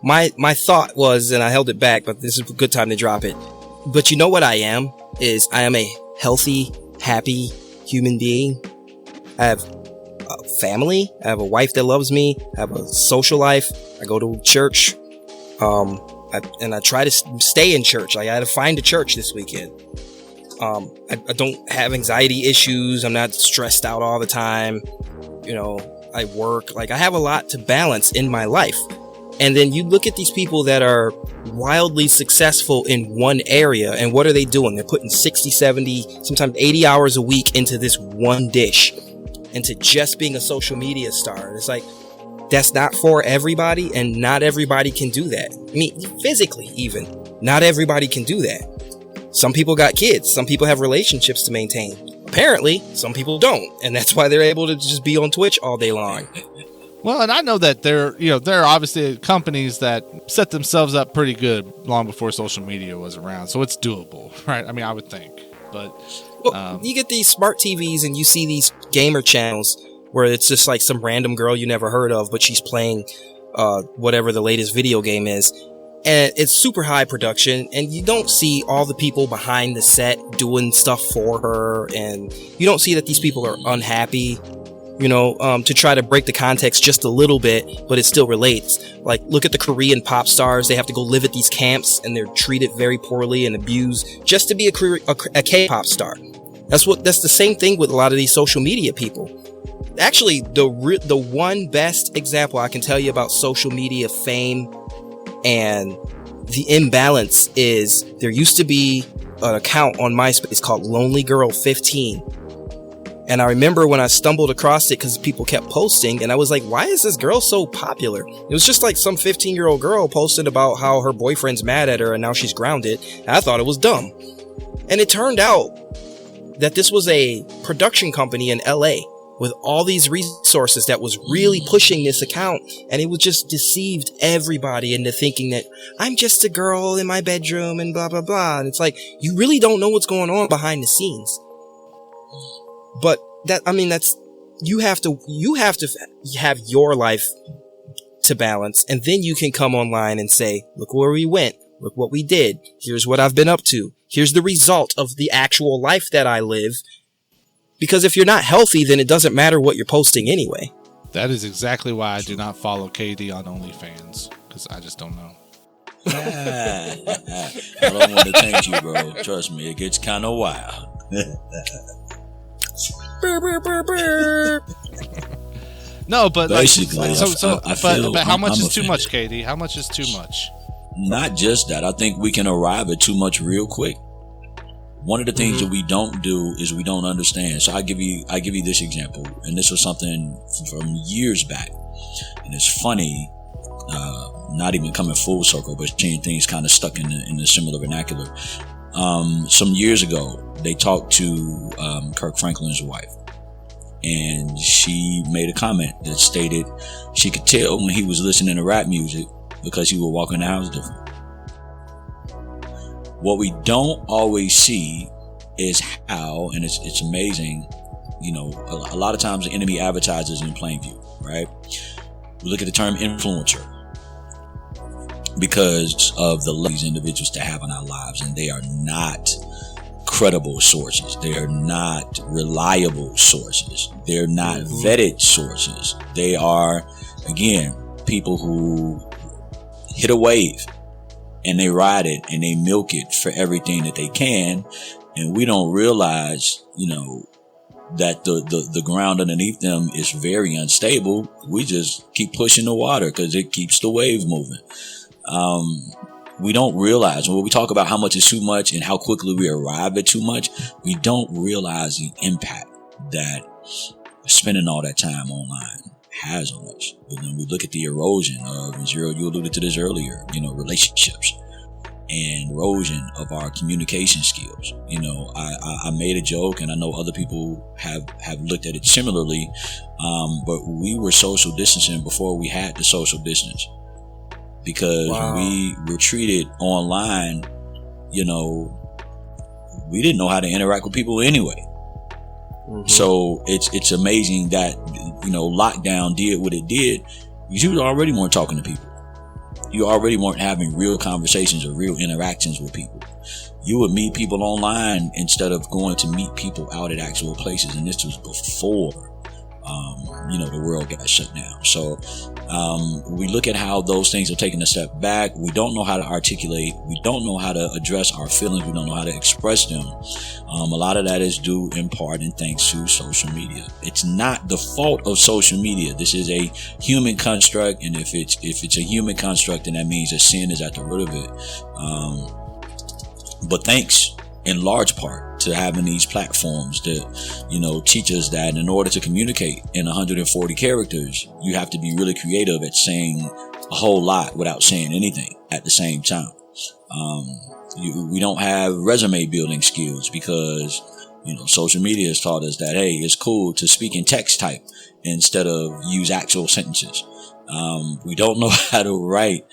my thought was, and I held it back, but this is a good time to drop it. But you know what I am? Is I am a healthy, happy human being. I have a family. I have a wife that loves me. I have a social life. I go to church. I try to stay in church. I had to find a church this weekend. I don't have anxiety issues. I'm not stressed out all the time. I work. Like, I have a lot to balance in my life. And then you look at these people that are wildly successful in one area, and what are they doing? They're putting 60, 70, sometimes 80 hours a week into this one dish, into just being a social media star. And it's like, that's not for everybody, and not everybody can do that. I mean, physically even, not everybody can do that. Some people got kids. Some people have relationships to maintain. Apparently, some people don't, and that's why they're able to just be on Twitch all day long. Well, and I know that there are obviously companies that set themselves up pretty good long before social media was around, so it's doable, right? I mean, I would think, but you get these smart TVs and you see these gamer channels where it's just like some random girl you never heard of, but she's playing whatever the latest video game is, and it's super high production, and you don't see all the people behind the set doing stuff for her, and you don't see that these people are unhappy. to try to break the context just a little bit, but it still relates. Like, look at the Korean pop stars. They have to go live at these camps and they're treated very poorly and abused just to be a K-pop star. That's the same thing with a lot of these social media people. Actually, the one best example I can tell you about social media fame and the imbalance is there used to be an account on MySpace called Lonely Girl 15. And I remember when I stumbled across it because people kept posting and I was like, why is this girl so popular? It was just like some 15-year-old girl posted about how her boyfriend's mad at her and now she's grounded. And I thought it was dumb. And it turned out that this was a production company in LA with all these resources that was really pushing this account, and it was just deceived everybody into thinking that I'm just a girl in my bedroom and blah blah blah. And it's like, you really don't know what's going on behind the scenes. But that's you have to have your life to balance, and then you can come online and say, look where we went, look what we did, here's what I've been up to, here's the result of the actual life that I live. Because if you're not healthy, then it doesn't matter what you're posting anyway. That is exactly why I do not follow KD on OnlyFans, because I just don't know. I don't want to thank you, bro. Trust me, it gets kind of wild. No, but basically, but how much is too much, KD? How much is too much? Not just that. I think we can arrive at too much real quick. One of the things that we don't do is we don't understand. So I give you this example, and this was something from years back, and it's funny, not even coming full circle, but seeing things kind of stuck in the similar vernacular. Some years ago, they talked to Kirk Franklin's wife, and she made a comment that stated she could tell when he was listening to rap music because he would walk in the house different. What we don't always see is how, and it's amazing, a lot of times the enemy advertises in plain view, right? We look at the term influencer because of these individuals to have in our lives, and they are not credible sources. They are not reliable sources. They're not vetted sources. They are, again, people who hit a wave and they ride it and they milk it for everything that they can. And we don't realize, that the ground underneath them is very unstable. We just keep pushing the water because it keeps the wave moving. We don't realize when we talk about how much is too much and how quickly we arrive at too much, we don't realize the impact that spending all that time online has on us. But then we look at the erosion of, you alluded to this earlier, relationships and erosion of our communication skills. I made a joke, and I know other people have looked at it similarly, but we were social distancing before we had the social distance because we were treated online, we didn't know how to interact with people anyway. So it's amazing that, lockdown did what it did. You already weren't talking to people. You already weren't having real conversations or real interactions with people. You would meet people online instead of going to meet people out at actual places. And this was before, the world got shut down. So we look at how those things are taking a step back. We don't know how to articulate. We don't know how to address our feelings. We don't know how to express them. A lot of that is due in part and thanks to social media. It's not the fault of social media. This is a human construct, and if it's a human construct, then that means that sin is at the root of it. But thanks in large part to having these platforms that, teach us that in order to communicate in 140 characters, you have to be really creative at saying a whole lot without saying anything at the same time. We don't have resume building skills because, social media has taught us that, hey, it's cool to speak in text type instead of use actual sentences. We don't know how to write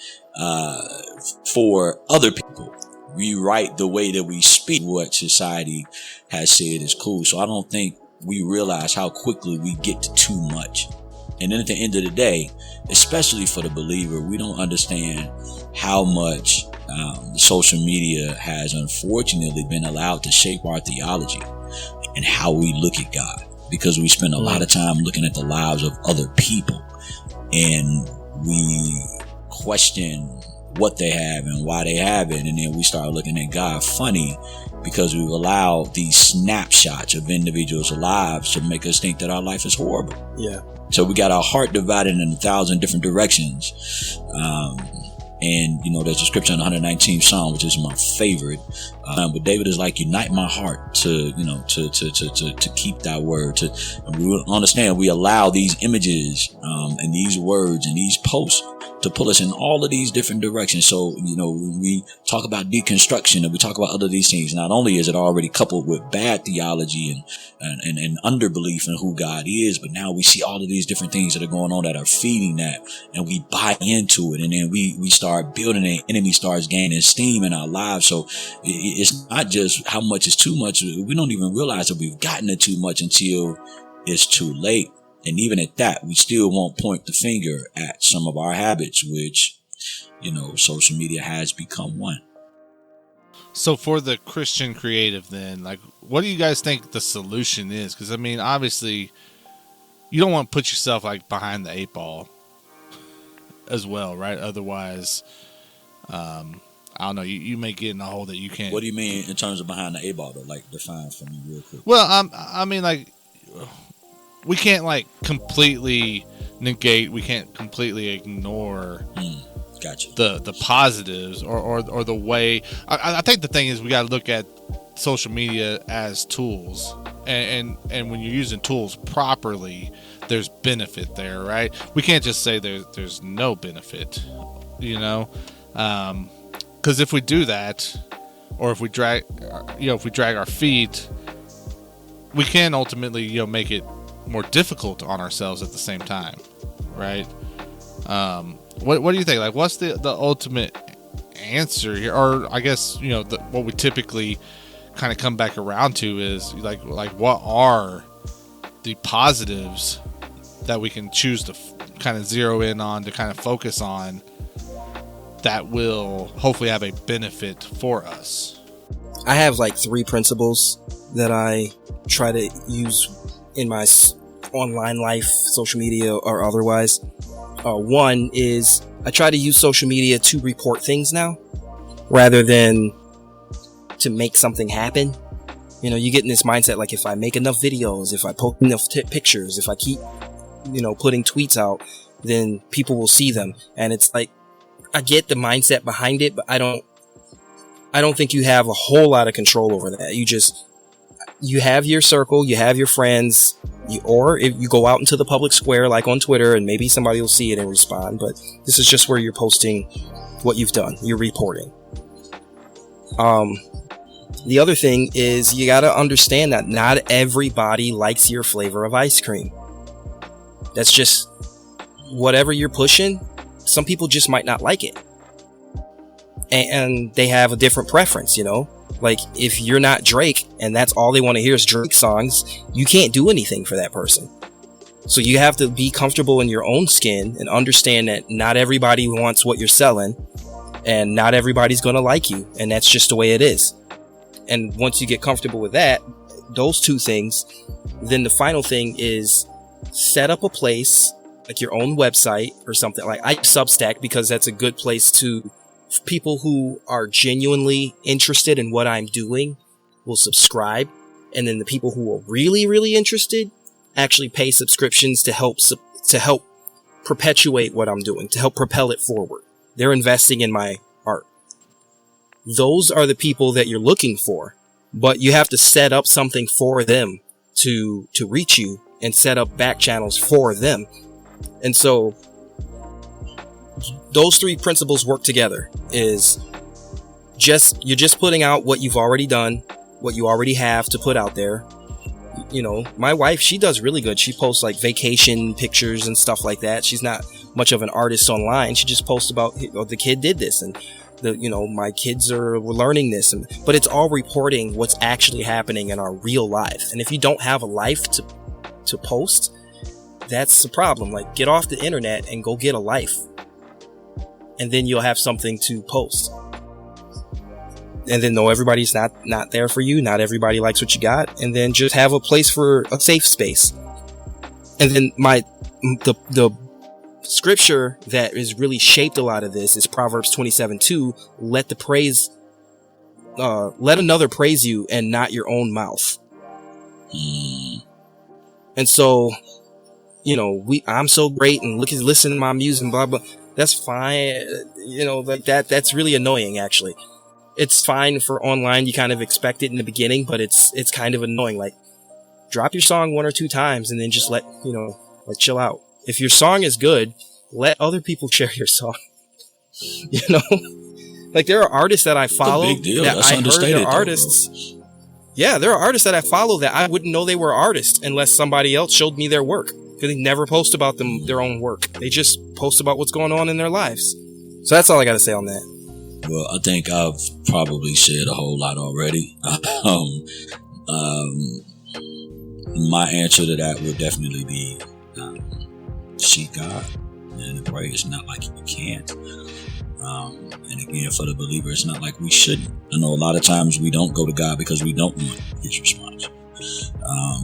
for other people. We write the way that we speak what society has said is cool. So I don't think we realize how quickly we get to too much. And then at the end of the day, especially for the believer, we don't understand how much social media has unfortunately been allowed to shape our theology and how we look at God. because we spend a lot of time looking at the lives of other people, and we question what they have and why they have it, and then we start looking at God funny because we've allowed these snapshots of individuals' lives to make us think that our life is horrible. Yeah. So we got our heart divided in 1,000 different directions. And there's a scripture in the 119th Psalm, which is my favorite. But David is like, unite my heart to keep thy word. And we understand we allow these images, and these words and these posts to pull us in all of these different directions. So, when we talk about deconstruction and we talk about other these things, not only is it already coupled with bad theology and underbelief in who God is, but now we see all of these different things that are going on that are feeding that, and we buy into it, and then we start building it. Enemy starts gaining steam in our lives. So it's not just how much is too much. We don't even realize that we've gotten it too much until it's too late. And even at that, we still won't point the finger at some of our habits, which, social media has become one. So for the Christian creative then, like, what do you guys think the solution is? Because, obviously, you don't want to put yourself, like, behind the 8 ball as well, right? Otherwise, I don't know, you may get in a hole that you can't. What do you mean in terms of behind the 8 ball, though? Like, define for me real quick. Well, we can't, like, completely negate, we can't completely ignore Gotcha. the positives or the way. I think the thing is we got to look at social media as tools, and when you're using tools properly, there's benefit there, right? We can't just say there's no benefit, because if we do that, or if we drag our feet, we can ultimately make it more difficult on ourselves at the same time, right? What do you think? Like, what's the ultimate answer here? Or I guess what we typically kind of come back around to is like what are the positives that we can choose to kind of zero in on, to kind of focus on, that will hopefully have a benefit for us? I have like 3 principles that I try to use in my online life, social media or otherwise. One is I try to use social media to report things now, rather than to make something happen. You get in this mindset, like, if I make enough videos, if I post enough pictures, if I keep, putting tweets out, then people will see them. And it's like, I get the mindset behind it, but I don't think you have a whole lot of control over that. You have your circle, you have your friends, or if you go out into the public square, like on Twitter, and maybe somebody will see it and respond, but this is just where you're posting what you've done. You're reporting. The other thing is you got to understand that not everybody likes your flavor of ice cream. That's just whatever you're pushing. Some people just might not like it. And they have a different preference, Like, if you're not Drake and that's all they want to hear is Drake songs, you can't do anything for that person. So you have to be comfortable in your own skin and understand that not everybody wants what you're selling, and not everybody's going to like you. And that's just the way it is. And once you get comfortable with that, those 2 things, then the final thing is set up a place, like your own website or something. Like, I Substack because that's a good place to people who are genuinely interested in what I'm doing will subscribe. And then the people who are really, really interested actually pay subscriptions to help perpetuate what I'm doing, to help propel it forward. They're investing in my art. Those are the people that you're looking for, but you have to set up something for them to reach you, and set up back channels for them. And so those 3 principles work together. Is you're just putting out what you've already done, what you already have to put out there. My wife, she does really good. She posts like vacation pictures and stuff like that. She's not much of an artist online. She just posts about, the kid did this, and my kids were learning this, but it's all reporting what's actually happening in our real life. And if you don't have a life to post, that's the problem. Like, get off the internet and go get a life, and then you'll have something to post. and then know everybody's not there for you. Not everybody likes what you got. And then just have a place for a safe space. And then the scripture that has really shaped a lot of this is Proverbs 27:2. Let another praise you and not your own mouth. And so, I'm so great and listen to my music and blah, blah. That's fine. Like that's really annoying, actually. It's fine for online. You kind of expect it in the beginning, but it's kind of annoying. Like, drop your song 1 or 2 times and then just let chill out. If your song is good, let other people share your song. Like, there are artists that I follow. That's a big deal. That That's I heard understated, they're artists. Yeah, there are artists that I follow that I wouldn't know they were artists unless somebody else showed me their work. Because they never post about their own work. They just post about what's going on in their lives. So that's all I got to say on that. Well, I think I've probably said a whole lot already. My answer to that would definitely be seek God and pray. It's not like you can't. And again, for the believer, it's not like we shouldn't. I know a lot of times we don't go to God because we don't want His response.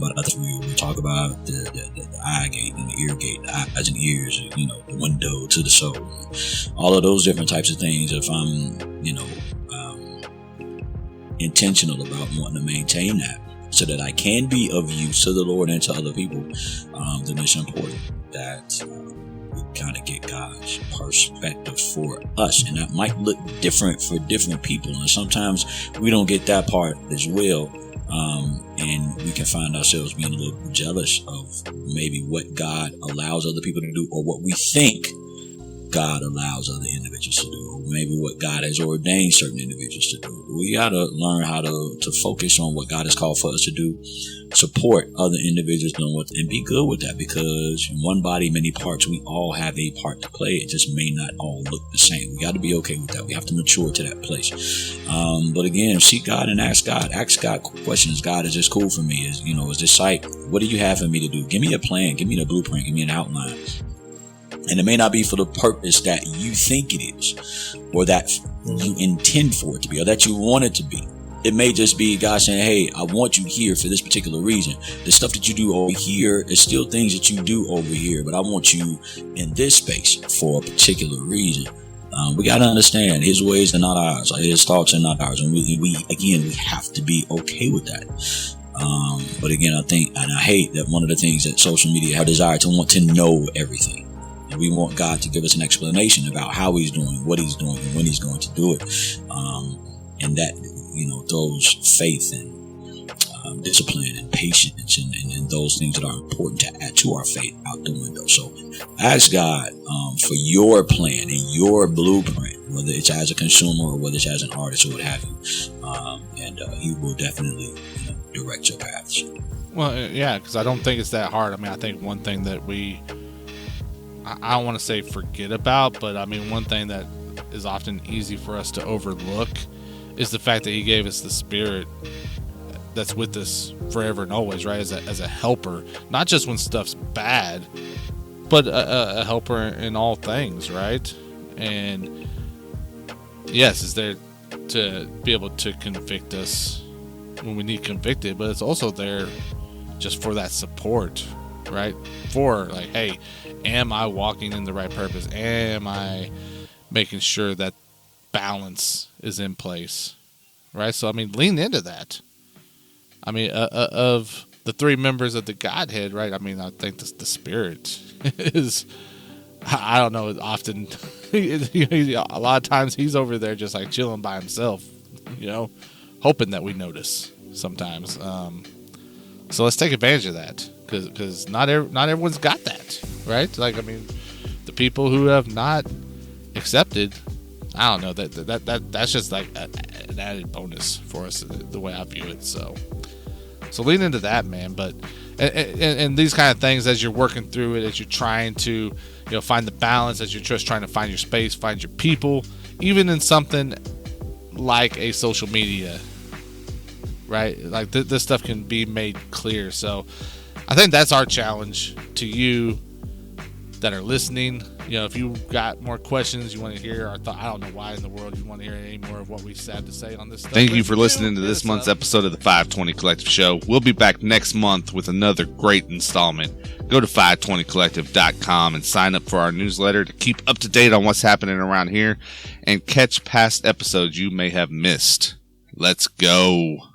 But I think we talk about the eye gate and the ear gate, the eyes and ears, the window to the soul, all of those different types of things. If I'm, intentional about wanting to maintain that so that I can be of use to the Lord and to other people, then it's important that we kind of get God's perspective for us. And that might look different for different people. And sometimes we don't get that part as well. And we can find ourselves being a little jealous of maybe what God allows other people to do, or what we think God allows other individuals to do, or maybe what God has ordained certain individuals to do. We got to learn how to focus on what God has called for us to do, support other individuals doing what, and be good with that, because in one body, many parts, we all have a part to play. It just may not all look the same. We got to be okay with that. We have to mature to that place. But again, seek God and ask God. Ask God questions. God, is this cool for me? Is this site? What do you have for me to do? Give me a plan. Give me the blueprint. Give me an outline. And it may not be for the purpose that you think it is, or that you intend for it to be, or that you want it to be. It may just be God saying, hey, I want you here for this particular reason. The stuff that you do over here is still things that you do over here, but I want you in this space for a particular reason. We got to understand His ways are not ours. His thoughts are not ours. And we have to be okay with that. But again, I think, and I hate that one of the things that social media have desire to want to know everything. And we want God to give us an explanation about how He's doing, what He's doing, and when He's going to do it. And that, throws faith and discipline and patience and those things that are important to add to our faith out the window. So ask God for your plan and your blueprint, whether it's as a consumer or whether it's as an artist or what have you. And He will definitely direct your paths. Well, yeah, because I don't think it's that hard. I mean, I think one thing that I don't want to say forget about, but I mean, one thing that is often easy for us to overlook is the fact that He gave us the Spirit that's with us forever and always, right? As a helper, not just when stuff's bad, but a helper in all things, right? And yes, is there to be able to convict us when we need convicted, but it's also there just for that support, right? For like, hey, am I walking in the right purpose? Am I making sure that balance is in place, right? So I mean, lean into that. I mean, of the 3 members of the Godhead, right? I mean, I think the Spirit is, I don't know, often a lot of times He's over there just like chilling by Himself, hoping that we notice sometimes. So let's take advantage of that, because not everyone's got that, right? Like, I mean, the people who have not accepted, I don't know, that's just like an added bonus for us, the way I view it. So lean into that, man. But and these kind of things, as you're working through it, as you're trying to find the balance, as you're just trying to find your space, find your people, even in something like a social media, right? Like this stuff can be made clear. So I think that's our challenge to you that are listening. You know, if you got more questions, you want to hear our thought. I don't know why in the world you want to hear any more of what we had to say on this stuff. Thank you for listening to this month's episode of the 520 Collective Show. We'll be back next month with another great installment. Go to 520collective.com and sign up for our newsletter to keep up to date on what's happening around here and catch past episodes you may have missed. Let's go.